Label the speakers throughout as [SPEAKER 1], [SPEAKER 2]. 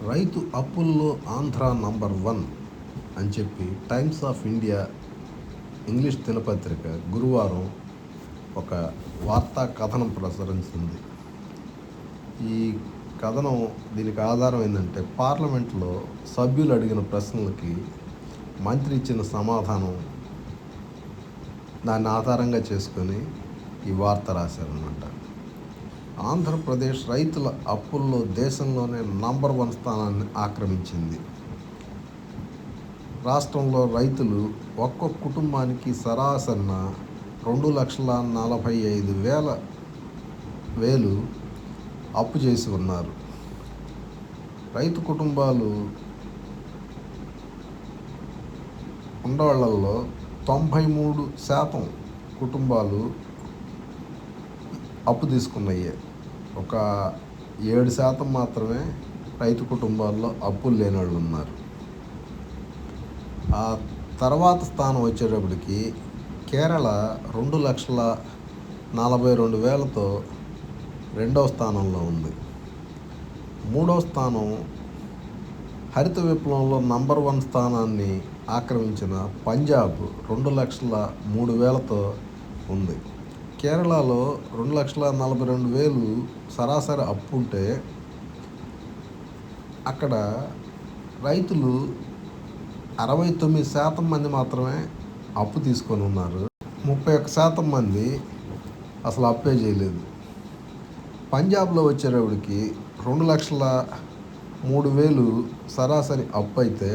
[SPEAKER 1] రైతు అప్పుల్లో ఆంధ్ర నంబర్ 1 అని చెప్పి టైమ్స్ ఆఫ్ ఇండియా ఇంగ్లీష్ దినపత్రిక గురువారం ఒక వార్తా కథనం ప్రచురించింది. ఈ కథనం దీనికి ఆధారం ఏంటంటే, పార్లమెంట్లో సభ్యులు అడిగిన ప్రశ్నలకి మంత్రి ఇచ్చిన సమాధానం, దాన్ని ఆధారంగా చేసుకొని ఈ వార్త రాశారన్నమాట. ఆంధ్రప్రదేశ్ రైతుల అప్పుల్లో దేశంలోనే నంబర్ 1 స్థానాన్ని ఆక్రమించింది. రాష్ట్రంలో రైతులు ఒక్కొక్క కుటుంబానికి సరాసరిన 2,45,000 అప్పు చేసి ఉన్నారు. రైతు కుటుంబాలు ఉండవాళ్లలో 93% కుటుంబాలు అప్పు తీసుకున్నాయి. ఒక 7% మాత్రమే రైతు కుటుంబాల్లో అప్పులు లేని వాళ్ళు ఉన్నారు. ఆ తర్వాత స్థానం వచ్చేటప్పటికి కేరళ 2,42,000తో రెండవ స్థానంలో ఉంది. మూడవ స్థానం హరిత విప్లవంలో నంబర్ 1 స్థానాన్ని ఆక్రమించిన పంజాబ్ 2,03,000తో ఉంది. కేరళలో 2,42,000 సరాసరి అప్పు ఉంటే, అక్కడ రైతులు 69% మంది మాత్రమే అప్పు తీసుకొని ఉన్నారు. 31% మంది అసలు అప్పే చేయలేదు. పంజాబ్లో వచ్చేటప్పటికి 2,03,000 సరాసరి అప్పు అయితే,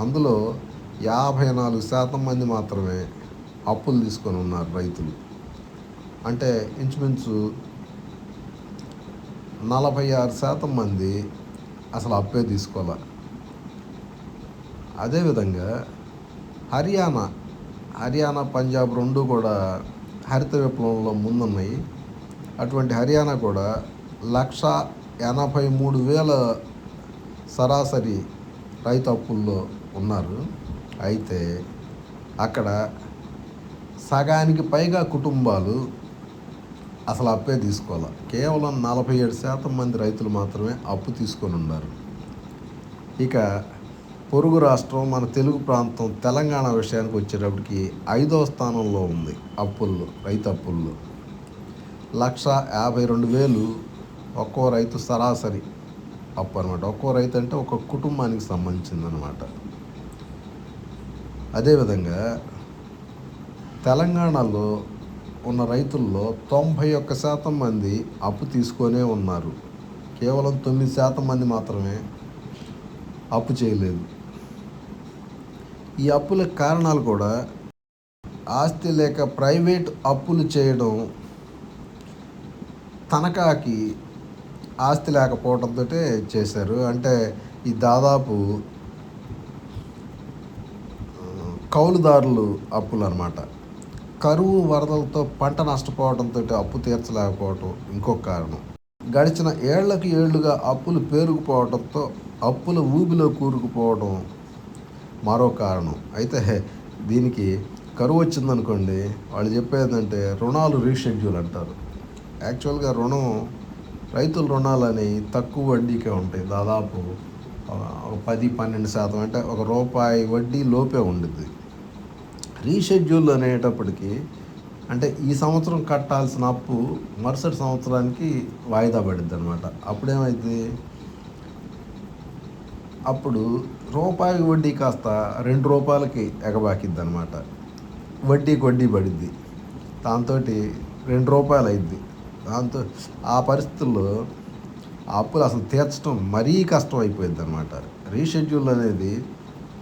[SPEAKER 1] అందులో 54% మంది మాత్రమే అప్పులు తీసుకొని ఉన్నారు రైతులు. అంటే ఇంచుమించు 46% మంది అసలు అప్పే తీసుకోవాలి. అదేవిధంగా హర్యానా, పంజాబ్ రెండు కూడా హరిత విప్లవంలో ముందున్నాయి. అటువంటి హర్యానా కూడా 1,83,000 సరాసరి రైతు అప్పుల్లో ఉన్నారు. అయితే అక్కడ సగానికి పైగా కుటుంబాలు అసలు అప్పే తీసుకోవాలి. కేవలం 47% మంది రైతులు మాత్రమే అప్పు తీసుకొని ఉన్నారు. ఇక పొరుగు రాష్ట్రం, మన తెలుగు ప్రాంతం తెలంగాణ విషయానికి వచ్చేటప్పటికి 5వ స్థానంలో ఉంది రైతు అప్పుల్లో. 1,52,000 ఒక్కో రైతు సరాసరి అప్పు అనమాట. ఒక్కో రైతు అంటే ఒక కుటుంబానికి సంబంధించిందనమాట. అదేవిధంగా తెలంగాణలో ఉన్న రైతుల్లో 91% మంది అప్పు తీసుకొనే ఉన్నారు. కేవలం 9% మంది మాత్రమే అప్పు చేయలేదు. ఈ అప్పులకు కారణాలు కూడా ఆస్తి లేక ప్రైవేట్ అప్పులు చేయడం, తనఖాకి ఆస్తి లేకపోవడంతో చేశారు. అంటే ఈ దాదాపు కౌలుదారులు అప్పులు అన్నమాట. కరువు, వరదలతో పంట నష్టపోవడంతో అప్పు తీర్చలేకపోవడం ఇంకొక కారణం. గడిచిన ఏళ్లుగా అప్పులు పేరుకుపోవడంతో అప్పుల ఊబిలో కూరుకుపోవడం మరో కారణం. అయితే దీనికి కరువు వచ్చిందనుకోండి, వాళ్ళు చెప్పేదంటే రుణాలు రీషెడ్యూల్ అంటారు. యాక్చువల్గా రైతుల రుణాలని తక్కువ వడ్డీకే ఉంటాయి. దాదాపు ఒక 10-12% అంటే ₹1 వడ్డీ లోపే ఉండుద్ది. రీషెడ్యూల్ అనేటప్పటికి అంటే ఈ సంవత్సరం కట్టాల్సిన అప్పు మరుసటి సంవత్సరానికి వాయిదా పడుద్ది అనమాట. అప్పుడేమైంది, అప్పుడు రూపాయి వడ్డీ కాస్త ₹2 ఎగబాకిద్ది అనమాట. వడ్డీకి వడ్డీ పడిద్ది. దాంతో ₹2 అయింది. దాంతో ఆ పరిస్థితుల్లో ఆ అప్పులు అసలు తీర్చడం మరీ కష్టం అయిపోయింది అనమాట. రీషెడ్యూల్ అనేది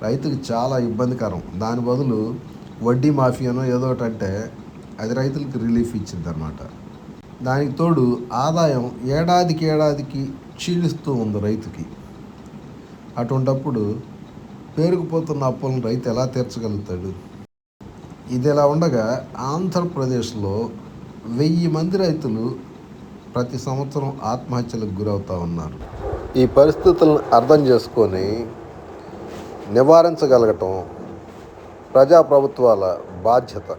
[SPEAKER 1] రైతుకి చాలా ఇబ్బందికరం. దాని బదులు వడ్డీ మాఫియానో ఏదో ఒకటి అంటే అది రైతులకు రిలీఫ్ ఇచ్చింది అనమాట. దానికి తోడు ఆదాయం ఏడాదికి క్షీణిస్తూ ఉంది రైతుకి. అటువంటప్పుడు పేరుకుపోతున్న అప్పులను రైతు ఎలా తీర్చగలుగుతాడు? ఇది ఎలా ఉండగా, ఆంధ్రప్రదేశ్లో 1000 మంది రైతులు ప్రతి సంవత్సరం ఆత్మహత్యలకు గురవుతూ ఉన్నారు. ఈ పరిస్థితులను అర్థం చేసుకొని నివారించగలగటం ప్రజాప్రభుత్వాల బాధ్యత.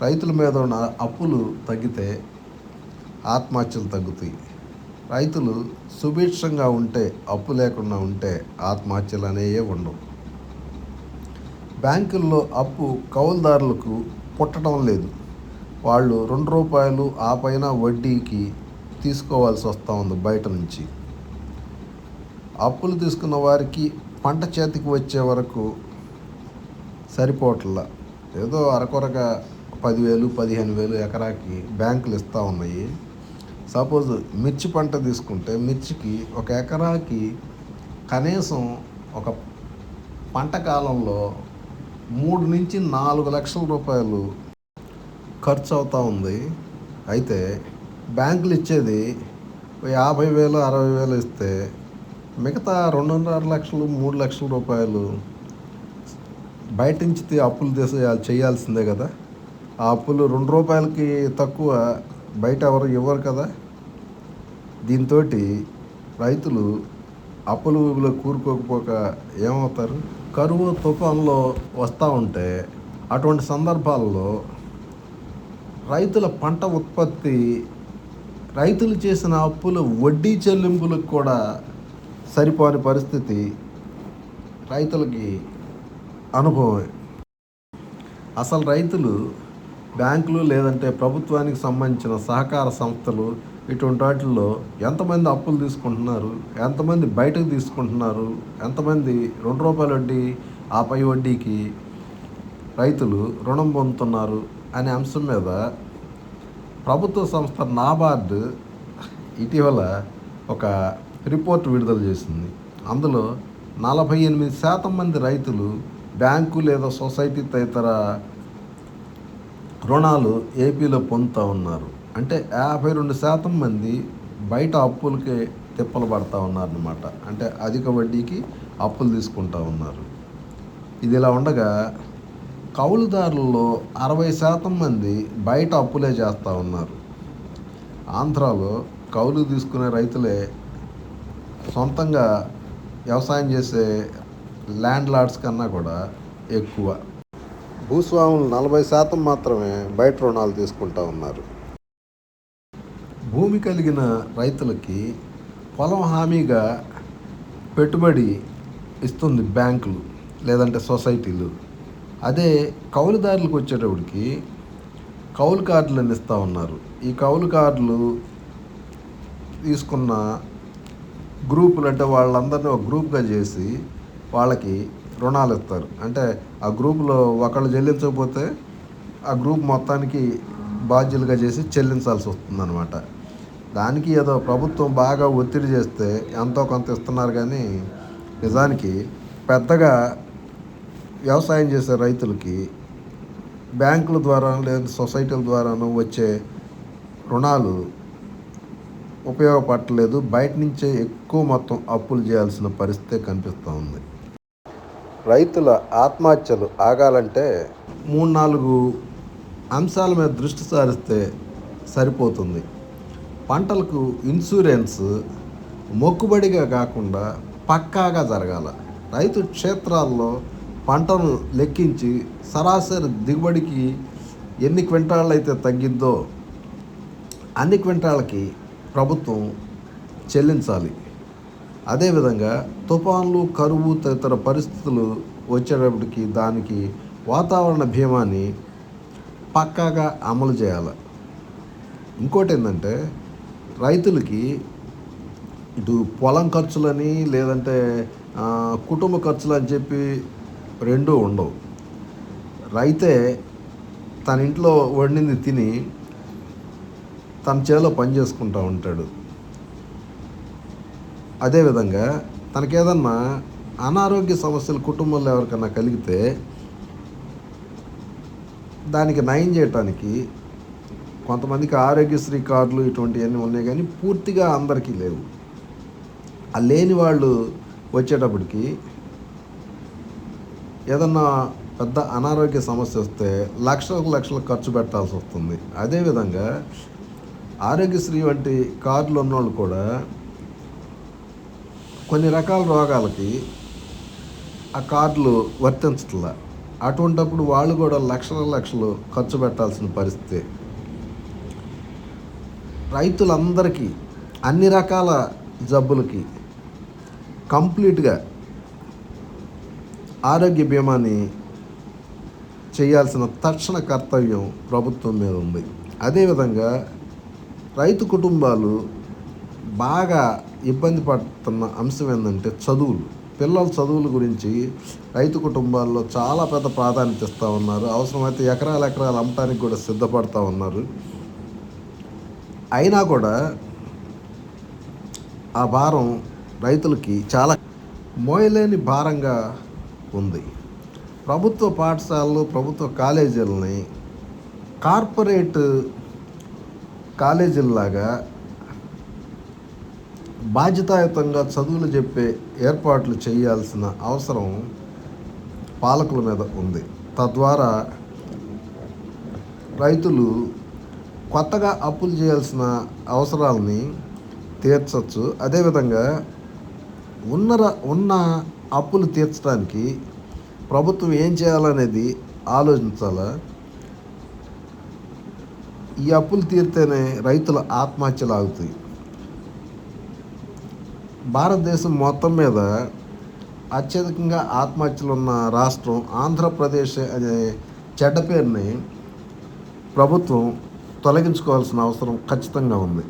[SPEAKER 1] రైతుల మీద ఉన్న అప్పులు తగ్గితే ఆత్మహత్యలు తగ్గుతాయి. రైతులు సుభిక్షంగా ఉంటే, అప్పు లేకుండా ఉంటే ఆత్మహత్యలు అనేవే ఉండవు. బ్యాంకుల్లో అప్పు కౌలుదారులకు పుట్టడం లేదు. వాళ్ళు ₹2 ఆ పైన వడ్డీకి తీసుకోవాల్సి వస్తూ ఉంది బయట నుంచి. అప్పులు తీసుకున్న వారికి పంట చేతికి వచ్చే వరకు సరిపోవట్లా. ఏదో అరకొరగా 10,000, 15,000 ఎకరాకి బ్యాంకులు ఇస్తూ ఉన్నాయి. సపోజ్ మిర్చి పంట తీసుకుంటే మిర్చికి ఒక ఎకరాకి కనీసం ఒక పంట కాలంలో 3 నుంచి 4 లక్షల రూపాయలు ఖర్చు అవుతూ ఉంది. అయితే బ్యాంకులు ఇచ్చేది 50,000, 60,000 ఇస్తే మిగతా 2.5 లక్షలు, 3 లక్షల రూపాయలు బయట నుంచి అప్పులు చేయాల్సిందే కదా. ఆ అప్పులు ₹2కి తక్కువ బయట ఎవరు ఇవ్వరు కదా. దీంతో రైతులు అప్పుల ఊబిలో కూరుకోకపోక ఏమవుతారు? కరువు తుఫాన్లో వస్తూ ఉంటే అటువంటి సందర్భాల్లో రైతుల పంట ఉత్పత్తి, రైతులు చేసిన అప్పుల వడ్డీ చెల్లింపులకు కూడా సరిపోని పరిస్థితి రైతులకి అనుభవమే. అసలు రైతులు బ్యాంకులు లేదంటే ప్రభుత్వానికి సంబంధించిన సహకార సంస్థలు ఇటువంటి వాటిల్లో ఎంతమంది అప్పులు తీసుకుంటున్నారు, ఎంతమంది బయటకు తీసుకుంటున్నారు, ఎంతమంది ₹2 వడ్డీ ఆ పై వడ్డీకి రైతులు రుణం పొందుతున్నారు అనే అంశం మీద ప్రభుత్వ సంస్థ నాబార్డు ఇటీవల ఒక రిపోర్ట్ విడుదల చేసింది. అందులో 48% మంది రైతులు బ్యాంకు లేదా సొసైటీ తదితర రుణాలు ఏపీలో పొందుతూ ఉన్నారు. అంటే 52% మంది బయట అప్పులకే తిప్పలు పడుతూ ఉన్నారన్నమాట. అంటే అధిక వడ్డీకి అప్పులు తీసుకుంటూ ఉన్నారు. ఇది ఇలా ఉండగా కౌలుదారులలో 60% మంది బయట అప్పులే చేస్తూ ఉన్నారు. ఆంధ్రాలో కౌలు తీసుకునే రైతులే సొంతంగా వ్యవసాయం చేసే ల్యాండ్ లార్డ్స్ కన్నా కూడా ఎక్కువ. భూస్వాములు 40% మాత్రమే బయట రుణాలు తీసుకుంటూ ఉన్నారు. భూమి కలిగిన రైతులకి పొలం హామీగా పెట్టుబడి ఇస్తుంది బ్యాంకులు లేదంటే సొసైటీలు. అదే కౌలుదారులకు వచ్చేటప్పటికి కౌలు కార్డులను ఇస్తూ ఉన్నారు. ఈ కౌలు కార్డులు తీసుకున్న గ్రూపులు, అంటే వాళ్ళందరినీ ఒక గ్రూప్గా చేసి వాళ్ళకి రుణాలు ఇస్తారు. అంటే ఆ గ్రూపులో ఒకళ్ళు చెల్లించకపోతే ఆ గ్రూప్ మొత్తానికి బాధ్యులుగా చేసి చెల్లించాల్సి వస్తుందన్నమాట. దానికి ఏదో ప్రభుత్వం బాగా ఒత్తిడి చేస్తే ఎంతో కొంత ఇస్తున్నారు, కానీ నిజానికి పెద్దగా వ్యవసాయం చేసే రైతులకి బ్యాంకుల ద్వారా లేదా సొసైటీల ద్వారానూ వచ్చే రుణాలు ఉపయోగపడలేదు. బయట నుంచే ఎక్కువ మొత్తం అప్పులు చేయాల్సిన పరిస్థితే కనిపిస్తూ ఉంది. రైతుల ఆత్మహత్యలు ఆగాలంటే 3-4 అంశాల మీద దృష్టి సారిస్తే సరిపోతుంది. పంటలకు ఇన్సూరెన్స్ మొక్కుబడిగా కాకుండా పక్కాగా జరగాల. రైతు క్షేత్రాల్లో పంటను లెక్కించి సరాసరి దిగుబడికి ఎన్ని క్వింటాళ్ళు అయితే తగ్గిద్దో అన్ని క్వింటాళ్ళకి ప్రభుత్వం చెల్లించాలి. అదేవిధంగా తుఫాన్లు, కరువు తదితర పరిస్థితులు వచ్చేటప్పటికి దానికి వాతావరణ బీమాని పక్కాగా అమలు చేయాలి. ఇంకోటి ఏంటంటే రైతులకి ఇటు పొలం ఖర్చులని లేదంటే కుటుంబ ఖర్చులు అని చెప్పి రెండూ ఉండవు. రైతే తన ఇంట్లో వండింది తిని తన చేలో పని చేసుకుంటూ ఉంటాడు. అదేవిధంగా తనకేదన్నా అనారోగ్య సమస్యలు కుటుంబంలో ఎవరికన్నా కలిగితే దానికి నయం చేయటానికి కొంతమందికి ఆరోగ్యశ్రీ కార్డులు ఇటువంటివన్నీ ఉన్నాయి, కానీ పూర్తిగా అందరికీ లేవు. ఆ లేని వాళ్ళు వచ్చేటప్పటికి ఏదన్నా పెద్ద అనారోగ్య సమస్య వస్తే లక్షలు ఖర్చు పెట్టాల్సి వస్తుంది. అదేవిధంగా ఆరోగ్యశ్రీ వంటి కార్డులు ఉన్నవాళ్ళు కూడా కొన్ని రకాల రోగాలకి ఆ కార్డులు వర్తించట్లా. అటువంటప్పుడు వాళ్ళు కూడా లక్షలు ఖర్చు పెట్టాల్సిన పరిస్థితి. రైతులందరికీ అన్ని రకాల జబ్బులకి కంప్లీట్గా ఆరోగ్య బీమాని చేయాల్సిన తక్షణ కర్తవ్యం ప్రభుత్వం మీద ఉంది. అదేవిధంగా రైతు కుటుంబాలు బాగా ఇబ్బంది పడుతున్న అంశం ఏంటంటే చదువులు. పిల్లల చదువుల గురించి రైతు కుటుంబాల్లో చాలా పెద్ద ప్రాధాన్యత ఇస్తూ ఉన్నారు. అవసరమైతే ఎకరాలు అమ్మటానికి కూడా సిద్ధపడుతూ ఉన్నారు. అయినా కూడా ఆ భారం రైతులకి చాలా మోయలేని భారంగా ఉంది. ప్రభుత్వ పాఠశాలలు, ప్రభుత్వ కాలేజీలని కార్పొరేట్ కాలేజీల్లాగా బాధ్యతాయుతంగా చదువులు చెప్పే ఏర్పాట్లు చేయాల్సిన అవసరం పాలకుల మీద ఉంది. తద్వారా రైతులు కొత్తగా అప్పులు చేయాల్సిన అవసరాలని తీర్చవచ్చు. అదేవిధంగా ఉన్న అప్పులు తీర్చడానికి ప్రభుత్వం ఏం చేయాలనేది ఆలోచించాలా. ఈ అప్పులు తీరితేనే రైతుల ఆత్మహత్యలు ఆగుతాయి. భారతదేశం మొత్తం మీద అత్యధికంగా ఆత్మహత్యలు ఉన్న రాష్ట్రం ఆంధ్రప్రదేశ్ అనే చెడ్డ పేరుని ప్రభుత్వం తొలగించుకోవాల్సిన అవసరం ఖచ్చితంగా ఉంది.